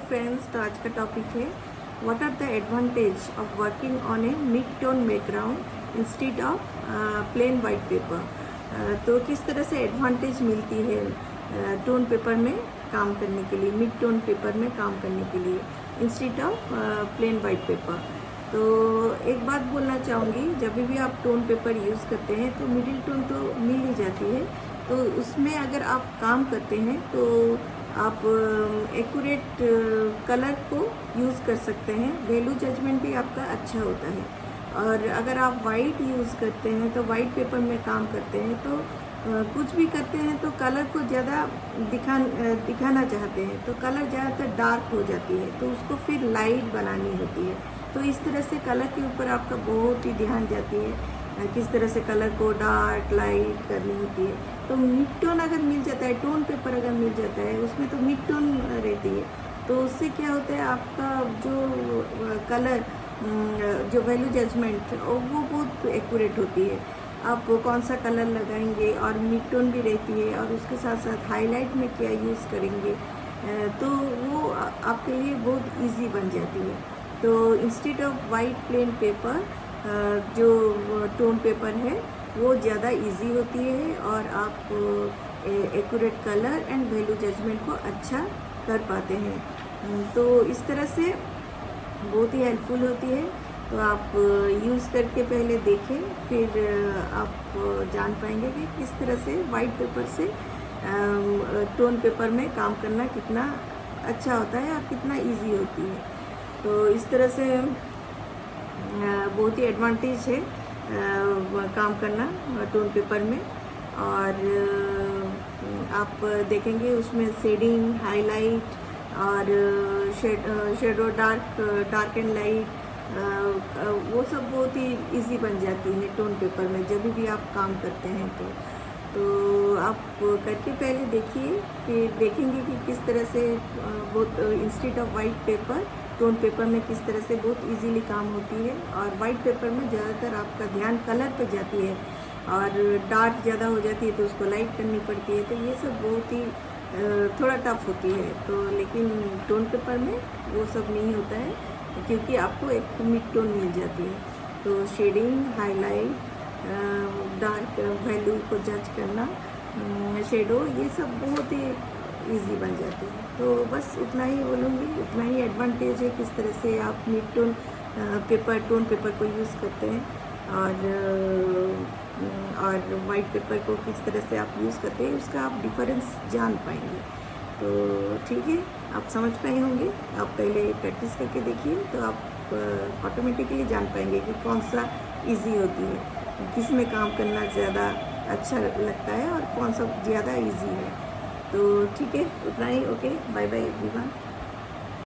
Friends, तो आज का टॉपिक है what are the advantage of working on a mid tone background instead of plain white paper. तो किस तरह से एडवांटेज मिलती है टोन पेपर में काम करने के लिए, मिड टोन पेपर में काम करने के लिए instead of plain white paper. तो एक बात बोलना चाहूँगी, जब भी आप टोन पेपर यूज़ करते हैं तो मिडिल टोन तो मिल ही जाती है, तो उसमें अगर आप काम करते हैं तो आप एक्यूरेट कलर को यूज़ कर सकते हैं, वैल्यू जजमेंट भी आपका अच्छा होता है। और अगर आप वाइट यूज़ करते हैं तो वाइट पेपर में काम करते हैं तो कुछ भी करते हैं तो कलर को ज़्यादा दिखाना चाहते हैं तो कलर ज़्यादातर डार्क हो जाती है, तो उसको फिर लाइट बनानी होती है। तो इस तरह से कलर के ऊपर आपका बहुत ही ध्यान जाती है, किस तरह से कलर को डार्क लाइट करनी होती है। तो मिड टोन अगर मिल जाता है, टोन पेपर अगर मिल जाता है, उसमें तो मिड टोन रहती है, तो उससे क्या होता है आपका जो कलर जो वैल्यू जजमेंट वो बहुत एक्यूरेट होती है। आप कौन सा कलर लगाएंगे और मिड टोन भी रहती है, और उसके साथ साथ हाईलाइट में क्या यूज़ करेंगे, तो वो आपके लिए बहुत इजी बन जाती है। तो instead of white plain paper जो टोन पेपर है वो ज़्यादा इजी होती है और आप accurate colour and value judgement को अच्छा कर पाते हैं। तो इस तरह से बहुत ही हेल्पफुल होती है। तो आप यूज़ करके पहले देखें, फिर आप जान पाएंगे कि किस तरह से वाइट पेपर से टोन पेपर में काम करना कितना अच्छा होता है और कितना इजी होती है। तो इस तरह से बहुत ही एडवांटेज है काम करना टोन पेपर में। और आप देखेंगे उसमें शेडिंग, हाईलाइट और शेडो, डार्क एंड लाइट, वो सब बहुत ही इजी बन जाती है टोन पेपर में जब भी आप काम करते हैं। तो आप करके पहले देखिए, फिर देखेंगे कि किस तरह से बहुत instead of white paper tone paper में किस तरह से बहुत इजीली काम होती है। और वाइट पेपर में ज़्यादातर आपका ध्यान कलर पर जाती है और डार्क ज़्यादा हो जाती है तो उसको लाइट करनी पड़ती है, तो ये सब बहुत ही थोड़ा टफ होती है। तो लेकिन टोन पेपर में वो सब नहीं होता है, क्योंकि आपको एक मिड टोन मिल जाती है। तो शेडिंग, हाईलाइट, डार्क वैल्यू को जज करना, शेडो, ये सब बहुत ही इजी बन जाती है। तो बस उतना ही बोलूँगी, उतना ही एडवांटेज है किस तरह से आप मिड टोन टोन पेपर को यूज़ करते हैं और वाइट पेपर को किस तरह से आप यूज़ करते हैं, उसका आप डिफरेंस जान पाएंगे। तो ठीक है, आप समझ पाए होंगे। आप पहले प्रैक्टिस करके देखिए तो आप ऑटोमेटिकली जान पाएंगे कि कौन सा इजी होती है, किस में काम करना ज़्यादा अच्छा लगता है और कौन सा ज़्यादा इजी है। तो ठीक है, उतना ही। Okay, bye bye everyone.